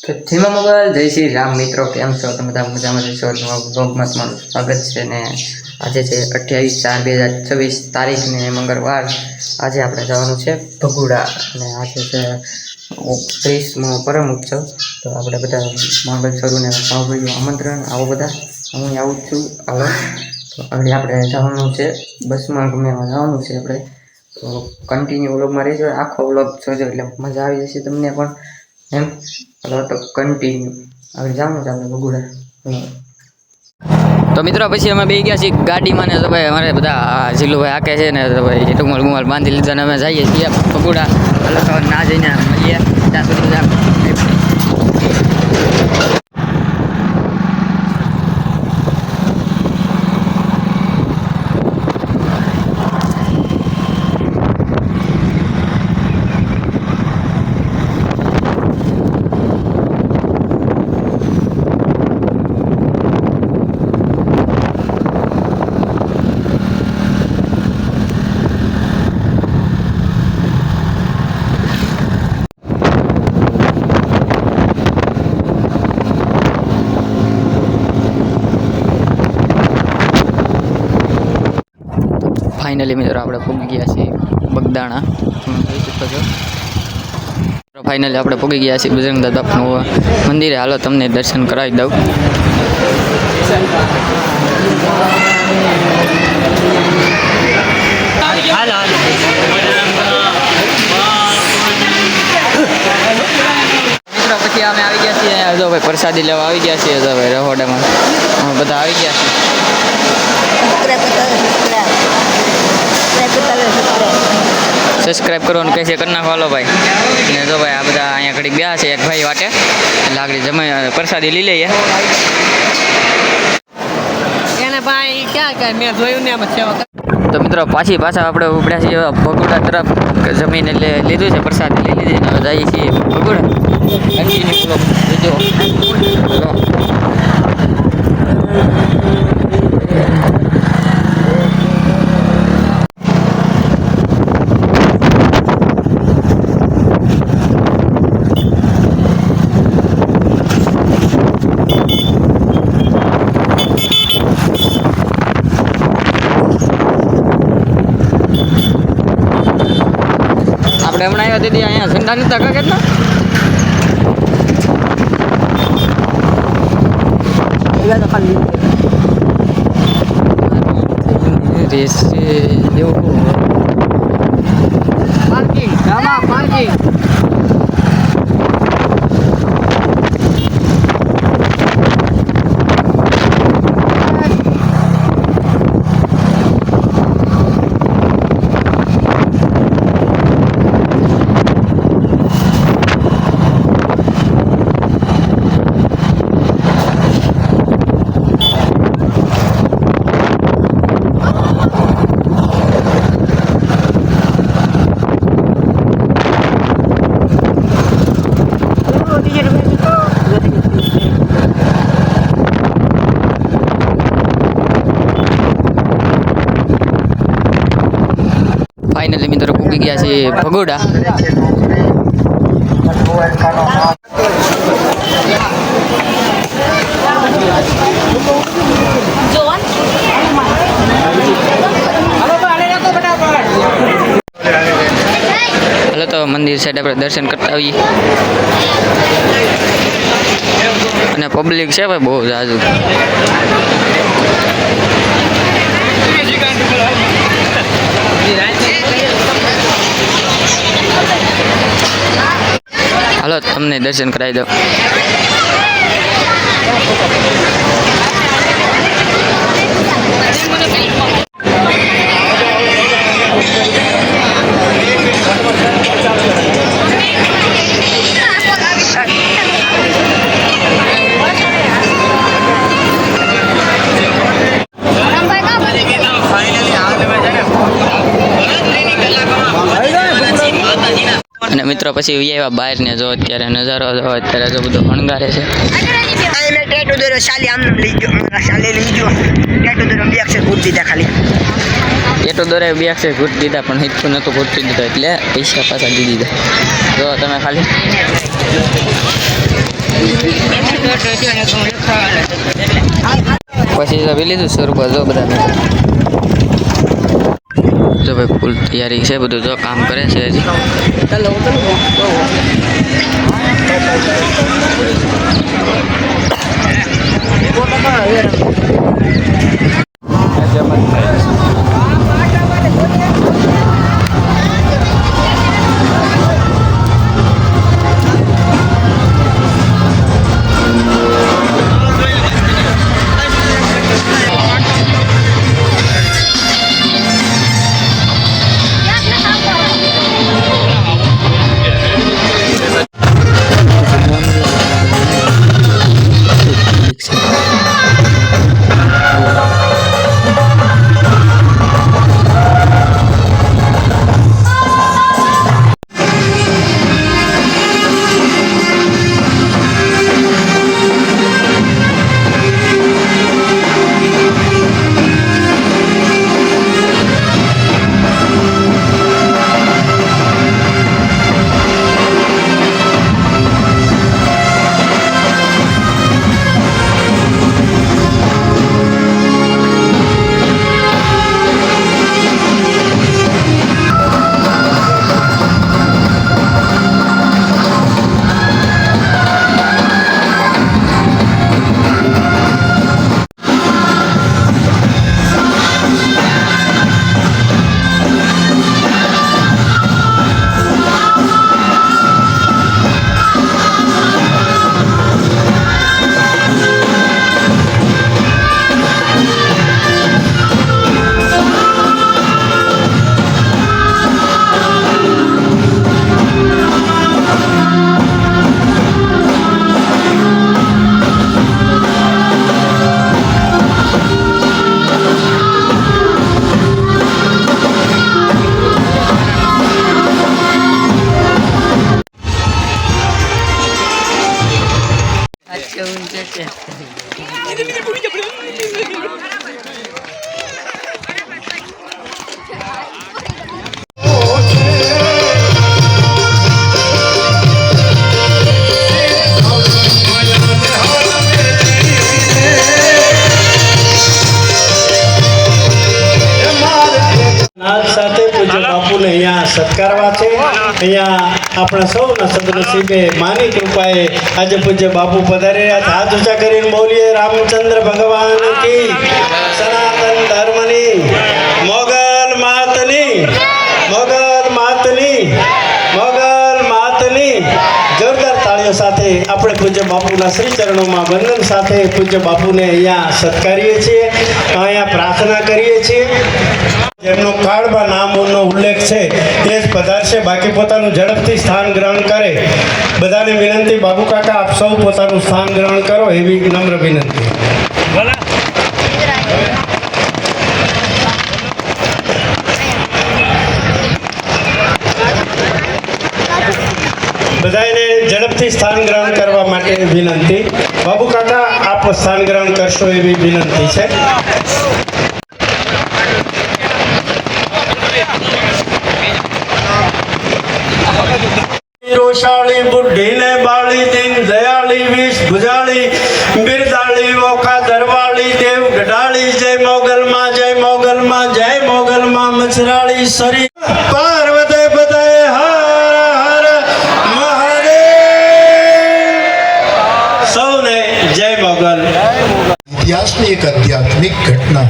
તો ધીમા મોબાઈલ જય શ્રી રામ મિત્રો, કેમ છો તમે? બધા મજામાં જશો. બ્લોગમાં તમારું સ્વાગત છે ને આજે છે 28/4/2026 તારીખ ને મંગળવાર. આજે આપણે જવાનું છે ભગુડા અને આજે છે 30મો પરમ ઉત્સવ. તો આપણે બધા મંગળ સ્વરૂપને ભાવભાઈઓ આમંત્રણ આવો બધા. હું આવું જ છું. હાલો તો આગળ આપણે જવાનું છે બસમાં, ગમે એમાં જવાનું છે આપણે. તો કન્ટિન્યુ વ્લોગમાં રહેજો, આખો વ્લોગ જોજો એટલે મજા આવી જશે તમને પણ એમ. હાલો તો કન્ટિન્યુ હવે જવાનું છે આપણે ભગુડા. તો મિત્રો પછી અમે બે ગયા છીએ ગાડીમાં ને. તો ભાઈ અમારે બધા જીલુભાઈ આકે છે ને, તો ભાઈ ટુમલ ગુમલ બાંધી લીધા ને અમે જઈએ છીએ ભગુડા. હાલો તો ના જઈને મળીએ ત્યાં સુધી બધા. ફાઇનલી મિત્રો આપણે પૂગી ગયા છીએ બગદાણા, તમે જોઈ શકો છો. ફાઇનલી આપણે પૂગી ગયા છીએ બજરંગદાસ બાપનું મંદિરે. હાલો તમને દર્શન કરાવી દઉં. મિત્રો પછી અમે આવી ગયા છીએ જો ભાઈ પ્રસાદી લેવા આવી ગયા છીએ. જો ભાઈ રહોડામાં બધા આવી ગયા છીએ. સબસ્ક્રાઈબ કરવાનું કહે છે, કરી નાખો. હાલો ભાઈ ને જો ભાઈ આ બધા અહીંયા ઘડી ગયા છે એક ભાઈ વાટે, એટલે આગળ જમાઈ પ્રસાદી લઈ લઈએ. તો મિત્રો પાછા આપણે ઉપડ્યા છીએ ભગુડા તરફ. જમીને લીધું છે, પ્રસાદી લઈ લીધી ને જઈએ છીએ ભગુડા. આપણે હમણાં આવ્યા દીદી અહીંયા ઝંડા નતા કા કેટલા પાર્કિંગ પાર્કિંગ. ફાઇનલી મિત્રો પૂકી ગયા છે ભગોડા. હાલો તો મંદિર સાઈડ આપણે દર્શન કરતા આવીએ. અને પબ્લિક છે ભાઈ બહુ જાજુ. હાલો તમને દર્શન કરાવી દઉં. અને મિત્રો પછી આવ્યા બહાર ને જો અત્યારે નજારો જો અત્યારે જો બધું શણગારે છે. ટેટો દોરે 2 અક્ષર ઘૂંટ દીધા પણ હિતકું નહોતું ઘૂંટી દીધો એટલે પૈસા પાછા દીધી દીધા. જો તમે ખાલી પછી તો લીધું શરૂઆત જો બધાને જો ભાઈ ફૂલ તૈયારી છે બધું જો કામ કરે છે હજી સત્કારવા છે અહીંયા આપણા સૌના સદનસીબે માની કૃપાએ આજે પૂજ્ય બાપુ પધાર્યા હાથ ઊંચા કરીને બોલીએ રામચંદ્ર ભગવાન કી સનાતન ધર્મની મોગલ માતની જોરદાર તાળીઓ સાથે આપણે પૂજ્ય બાપુના શ્રી ચરણોમાં વંદન સાથે પૂજ્ય બાપુને અહીંયા સત્કારીએ છીએ અહીંયા પ્રાર્થના કરીએ છીએ જેમનો કાર્ડમાં નામનો ઉલ્લેખ છે તે જ પધારશે બાકી પોતાનું ઝડપથી સ્થાન ગ્રહણ કરે બધાને વિનંતી બાબુ કાકા આપ સૌ પોતાનું સ્થાન ગ્રહણ કરો એવી નમ્ર વિનંતી બધાને ઝડપથી સ્થાન ગ્રહણ કરવા માટે વિનંતી બાબુ કાકા આપ સ્થાન ગ્રહણ કરશો એવી વિનંતી છે રોષાળી બુઢી ને બાળી દિન દયાળી વિષ ભુજાળી બિરદાળી ઓખા દરવાળી દેવ ગઢાળી જય મોગલમાં જય મોગલમાં મચરાળી સરી પાર્વતે પતે હર મહાદેવ સૌને જય મોગલ ઇતિહાસની એક આધ્યાત્મિક ઘટના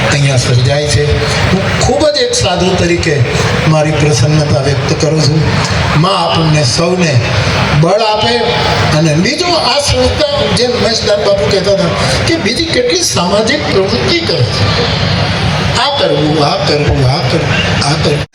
અહીંયા સર્જાય છે હું ખૂબ જ એક સાધુ તરીકે મારી પ્રસન્નતા વ્યક્ત કરું છું માં આપણને સૌને બળ આપે અને બીજું આ સંસ્થા જેમ મહેશદાસ બાપુ કહેતા હતા કે બીજી કેટલી સામાજિક પ્રવૃત્તિ કરે છે આ કરવું આ કરવું આ કરવું આ કરવું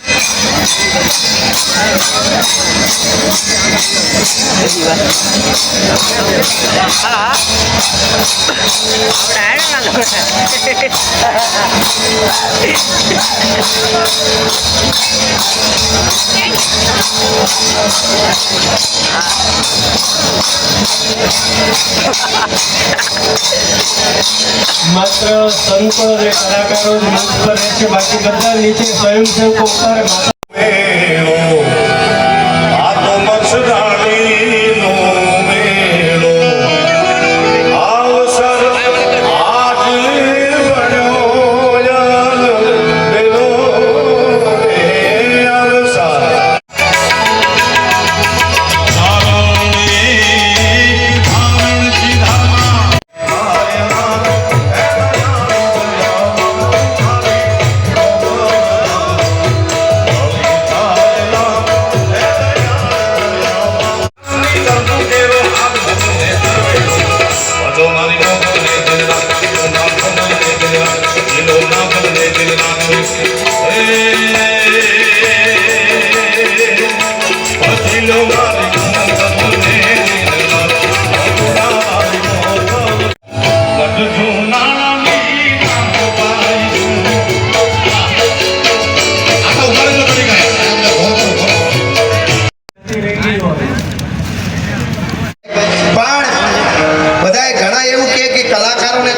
માત્ર સંતો અને કલાકારો જ મંચ પર રહે છે બાકી બધા નીચે સ્વયંસેવકો ઉતારે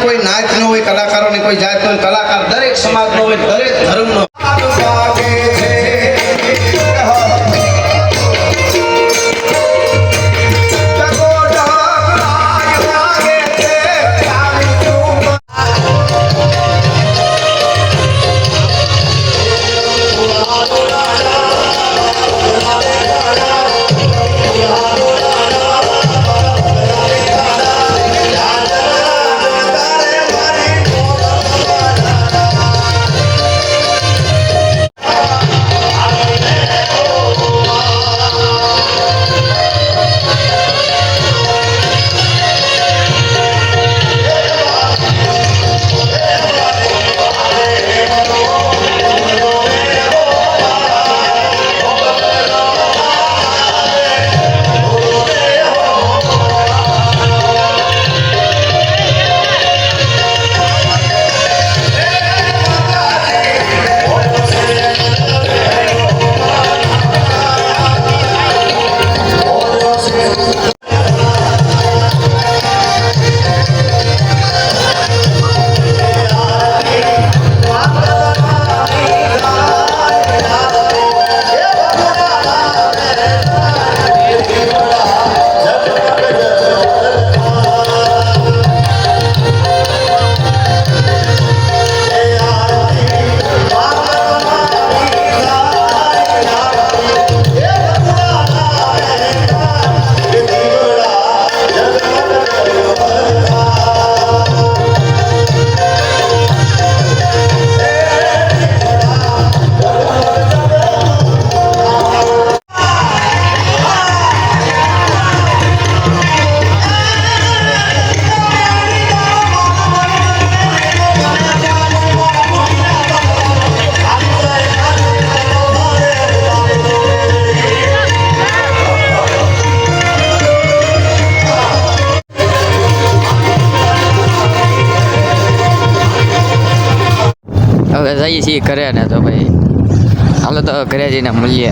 કોઈ નાતનો હોય, કલાકારોની કોઈ જાતનો હોય, કલાકાર દરેક સમાજનો હોય, દરેક ધર્મનો. હવે જઈએ છીએ ઘરે ને તો ભાઈ હાલો તો ઘરે જઈને મળીએ.